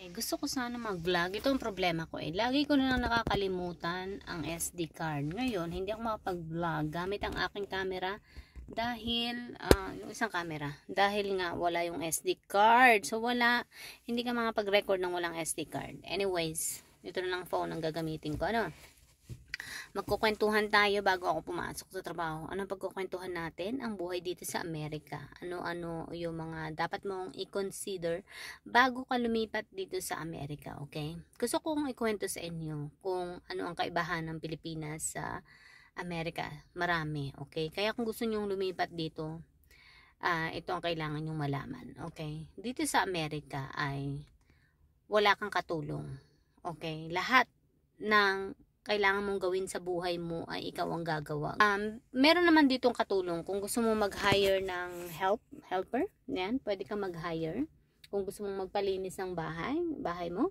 Gusto ko sana mag-vlog. Ito ang problema ko eh. Lagi ko na nakakalimutan ang SD card. Ngayon, hindi ako makapag-vlog gamit ang aking camera dahil, yung isang camera. Dahil nga wala yung SD card. So, hindi ka makapag-record ng walang SD card. Anyways, ito na lang phone ang gagamitin ko. Magkukwentuhan tayo bago ako pumasok sa trabaho. Anong pagkukwentuhan natin? Ang buhay dito sa Amerika. Ano-ano yung mga dapat mong i-consider bago ka lumipat dito sa Amerika, okay? Gusto kong ikwento sa inyo kung ano ang kaibahan ng Pilipinas sa Amerika. Marami, okay? Kaya kung gusto nyong lumipat dito, ito ang kailangan nyong malaman, okay? Dito sa Amerika ay wala kang katulong, okay? Lahat ng kailangan mong gawin sa buhay mo ay ikaw ang gagawa. Meron naman ditong katulong kung gusto mo mag-hire ng helper. Yan, pwede kang mag-hire. Kung gusto mong magpalinis ng bahay mo.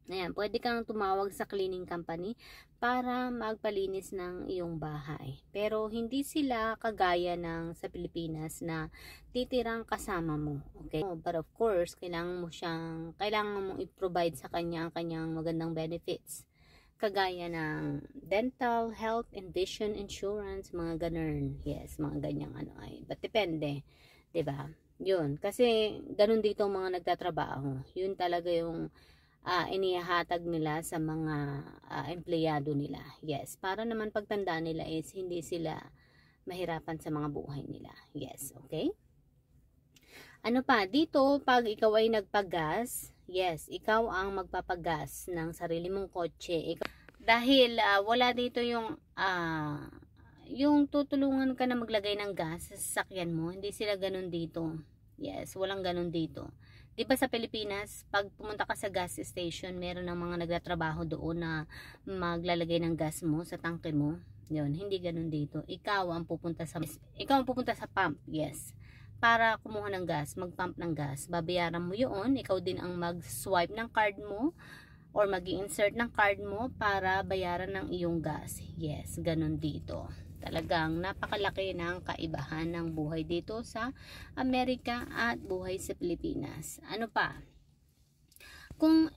Ayan, pwede kang tumawag sa cleaning company para magpalinis ng iyong bahay. Pero hindi sila kagaya ng sa Pilipinas na titirang kasama mo. Okay? But of course, kailangan mong i-provide sa kanya ang kanyang magandang benefits. Kagaya ng dental, health, and vision insurance, mga ganun. Yes, mga ganyang ay. But depende, 'di ba? 'Yun, kasi ganun dito ang mga nagtatrabaho. 'Yun talaga yung inihahatag nila sa mga empleyado nila. Yes, para naman pagtanda nila is hindi sila mahirapan sa mga buhay nila. Yes, okay? Ano pa, dito pag ikaw ay nagpagas, yes, ikaw ang magpapagas ng sarili mong kotse. Dahil wala dito yung tutulungan ka na maglagay ng gas sa sasakyan mo. Hindi sila ganun dito. Yes, walang ganun dito. Di ba sa Pilipinas, pag pumunta ka sa gas station, meron ng mga nagtatrabaho doon na maglalagay ng gas mo sa tangke mo. Yun, hindi ganun dito. Ikaw ang pupunta sa pump, yes. Para kumuha ng gas, mag-pump ng gas. Babayaran mo yun. Ikaw din ang mag-swipe ng card mo or mag-insert ng card mo para bayaran ng iyong gas. Yes, ganun dito. Talagang napakalaki ng kaibahan ng buhay dito sa Amerika at buhay sa Pilipinas. Ano pa? Kung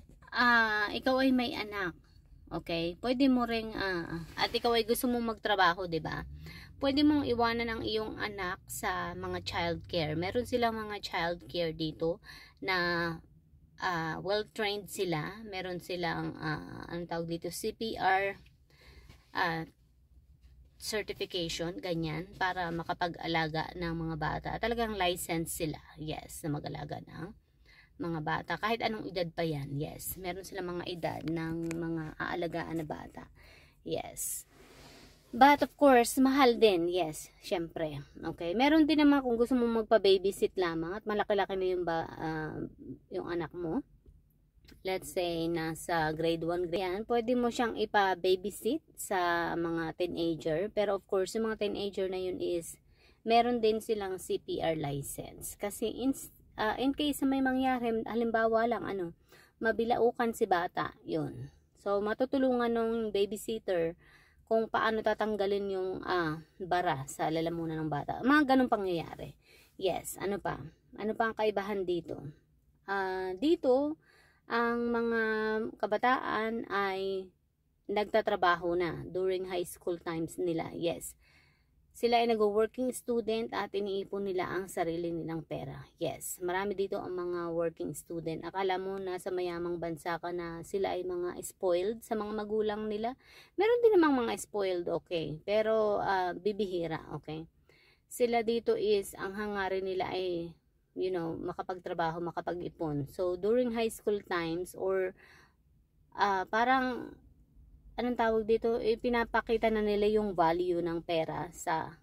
ikaw ay may anak, okay? Pwede mo ring at ikaw ay gusto mong magtrabaho, 'di ba? Pwede mong iwanan ang iyong anak sa mga child care. Meron silang mga child care dito na well-trained sila. Meron silang anong tawag dito, CPR certification, ganyan, para makapag-alaga ng mga bata. Talagang license sila, yes, na mag-alaga ng mga bata. Kahit anong edad pa yan, yes. Meron silang mga edad ng mga aalagaan na bata. Yes. But of course, mahal din, yes, syempre. Okay, meron din naman kung gusto mong magpa-babysit lamang at malaki-laki na yung anak mo. Let's say nasa grade 1, yan, pwede mo siyang ipa-babysit sa mga teenager. Pero of course, yung mga teenager na yun is meron din silang CPR license. Kasi in case may mangyari, halimbawa lang mabilaukan si bata, yun. So matutulungan ng babysitter kung paano tatanggalin yung bara sa lalamunan ng bata. Mga ganun pangyayari. Yes, ano pa? Ano pa ang kaibahan dito? Dito, ang mga kabataan ay nagtatrabaho na during high school times nila. Yes. Sila ay nag-working student at iniipon nila ang sarili nilang pera. Yes. Marami dito ang mga working student. Akala mo na sa mayamang bansa ka na sila ay mga spoiled sa mga magulang nila. Meron din namang mga spoiled, okay. Pero bibihira, okay. Sila dito is, ang hangarin nila ay makapagtrabaho, makapag-ipon. So, during high school times or parang, anong tawag dito, pinapakita na nila yung value ng pera sa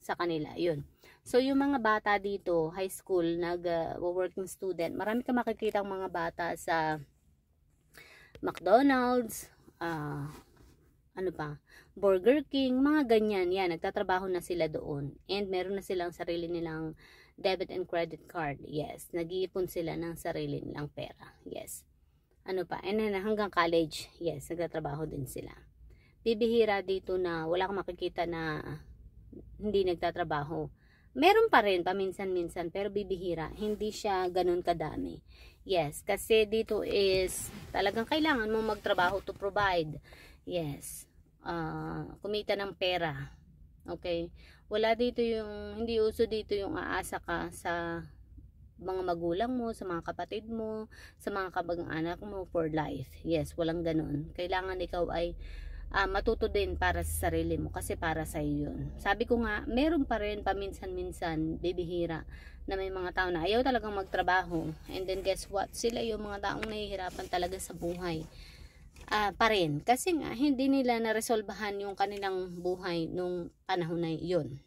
kanila. Yun. So, yung mga bata dito, high school, working student, marami ka makikita ang mga bata sa McDonald's, Burger King, mga ganyan. Yan, nagtatrabaho na sila doon. And meron na silang sarili nilang debit and credit card. Yes, nag-iipon sila ng sarili nilang pera. Yes. Ano pa? And then hanggang college, yes, nagtatrabaho din sila. Bibihira dito na wala kang makikita na hindi nagtatrabaho. Meron pa rin paminsan-minsan pero bibihira. Hindi siya ganun kadami. Yes, kasi dito is talagang kailangan mo magtrabaho to provide. Yes. Kumita ng pera. Okay? Wala dito yung, hindi uso dito yung aasa ka sa mga magulang mo, sa mga kapatid mo, sa mga kamag-anak mo for life. Yes, walang ganun. Kailangan ikaw ay matuto din para sa sarili mo kasi para sa iyo yun. Sabi ko nga, meron pa rin paminsan-minsan, bibihira, na may mga tao na ayaw talagang magtrabaho. And then guess what? Sila yung mga taong nahihirapan talaga sa buhay. Pa rin. Kasi nga, hindi nila naresolbahan yung kanilang buhay nung panahon na yun.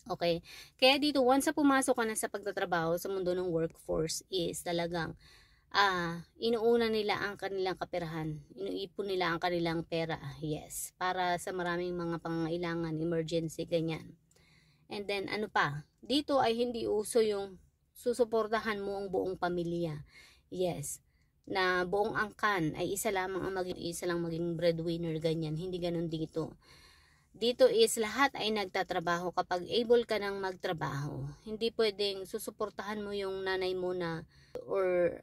Okay? Kaya dito, once na pumasok ka na sa pagtatrabaho sa mundo ng workforce is talagang inuuna nila ang kanilang kaperahan, inuipon nila ang kanilang pera, yes, para sa maraming mga pangangailangan, emergency, ganyan. And then ano pa, dito ay hindi uso yung susuportahan mo ang buong pamilya, yes, na buong angkan ay isa lang maging breadwinner, ganyan, hindi ganun dito. Dito is lahat ay nagtatrabaho kapag able ka nang magtrabaho. Hindi pwedeng susuportahan mo yung nanay mo na or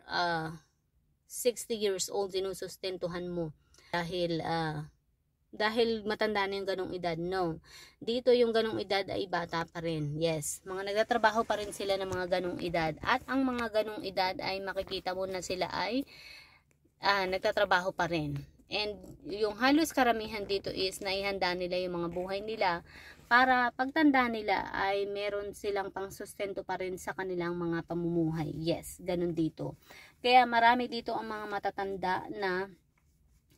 60 years old sinusustentuhan mo dahil matanda na yung ganong edad. No. Dito yung ganong edad ay bata pa rin. Yes. Mga nagtatrabaho pa rin sila ng mga ganong edad. At ang mga ganong edad ay makikita mo na sila ay nagtatrabaho pa rin. And yung halos karamihan dito is naihanda nila yung mga buhay nila para pagtanda nila ay meron silang pangsustento pa rin sa kanilang mga pamumuhay. Yes, ganun dito. Kaya marami dito ang mga matatanda na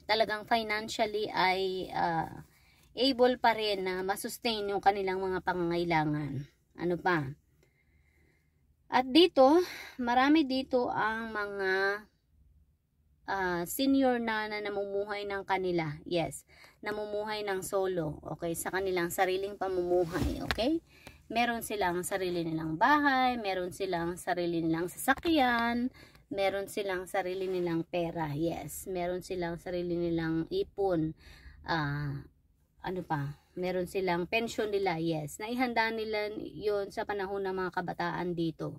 talagang financially ay able pa rin na masustain yung kanilang mga pangangailangan. Ano pa? At dito, marami dito ang mga senior na namumuhay ng kanila. Yes, namumuhay ng solo. Okay, sa kanilang sariling pamumuhay. Okay, meron silang sarili nilang bahay, meron silang sarili nilang sasakyan, meron silang sarili nilang pera. Yes, meron silang sarili nilang ipon. Ano pa? Meron silang pension nila. Yes, naihanda nila yon sa panahon ng mga kabataan dito.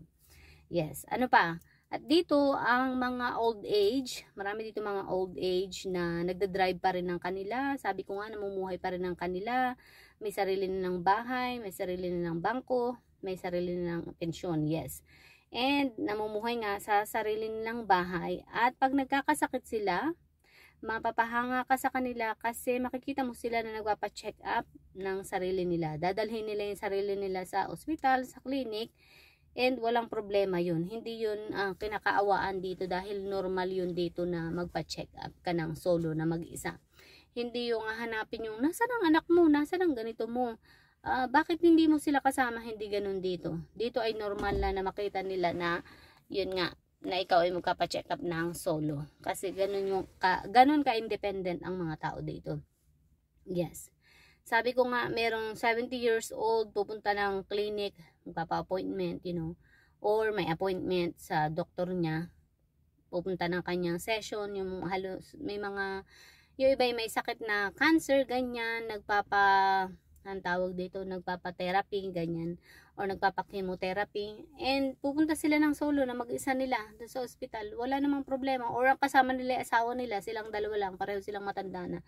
Yes, ano pa? At dito, ang mga old age, marami dito mga old age na nagda-drive pa rin ng kanila. Sabi ko nga, namumuhay pa rin ng kanila. May sarili nilang bahay, may sarili nilang bangko, may sarili nilang pensyon, yes. And namumuhay nga sa sarili nilang bahay. At pag nagkakasakit sila, mapapahanga ka sa kanila kasi makikita mo sila na nagpapa-check up ng sarili nila. Dadalhin nila yung sarili nila sa ospital, sa clinic, and walang problema yun. Hindi yun kinakaawaan dito dahil normal yun dito na magpa-check up ka ng solo na mag-isa. Hindi yung hanapin yung nasaan ang anak mo, nasaan ang ganito mo. Bakit hindi mo sila kasama? Hindi ganun dito. Dito ay normal na makita nila na yun nga, na ikaw ay magpa-check up ng solo. Kasi ganun ka-independent ang mga tao dito. Yes. Sabi ko nga, merong 70 years old, pupunta ng clinic, magpapa-appointment, or may appointment sa doktor niya, pupunta ng kanyang session, yung halos, yung iba may sakit na cancer, ganyan, nagpapa-therapy, ganyan, or nagpapa-chemotherapy, and pupunta sila ng solo na mag-isa nila doon sa ospital, wala namang problema, or ang kasama nila, asawa nila, silang dalawa lang, pareho silang matanda na.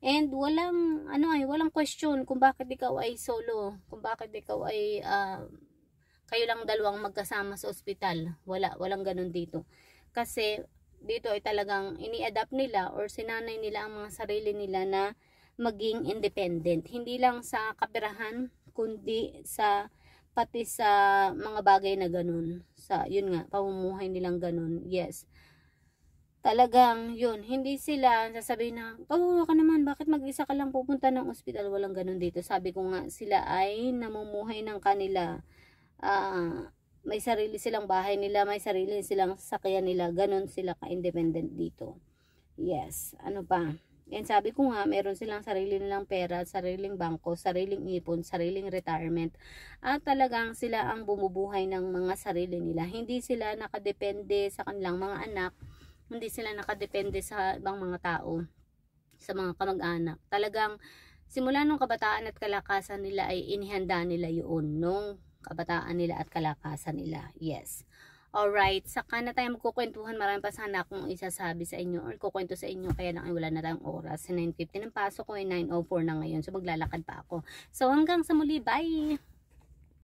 And walang question kung bakit ikaw ay solo, kung bakit ikaw ay kayo lang dalawang magkasama sa ospital. Walang ganun dito. Kasi dito ay talagang ini-adapt nila or sinanay nila ang mga sarili nila na maging independent. Hindi lang sa kaperahan, kundi pati sa mga bagay na ganun. Yun nga, pamumuhay nilang ganun. Yes. Talagang yun, hindi sila sasabihin na, kawawa ka naman, bakit mag-isa ka lang pupunta ng ospital? Walang ganun dito. Sabi ko nga, sila ay namumuhay ng kanila. May sarili silang bahay nila, may sarili silang sasakyan nila. Ganun sila ka-independent dito. Yes, ano pa? Yan, sabi ko nga, meron silang sarili nilang pera, sariling bangko, sariling ipon, sariling retirement. At talagang sila ang bumubuhay ng mga sarili nila. Hindi sila nakadepende sa kanilang mga anak. Hindi sila nakadepende sa ibang mga tao, sa mga kamag-anak. Talagang simula nung kabataan at kalakasan nila ay inihanda nila yun nung kabataan nila at kalakasan nila. Yes. Alright, saka na tayo magkukwentuhan. Marami pa sana akong isasabi sa inyo or kukwento sa inyo. Kaya lang ay wala na tayong oras. 9:50 ng pasok ko, 9:04 na ngayon. So maglalakad pa ako. So hanggang sa muli, bye!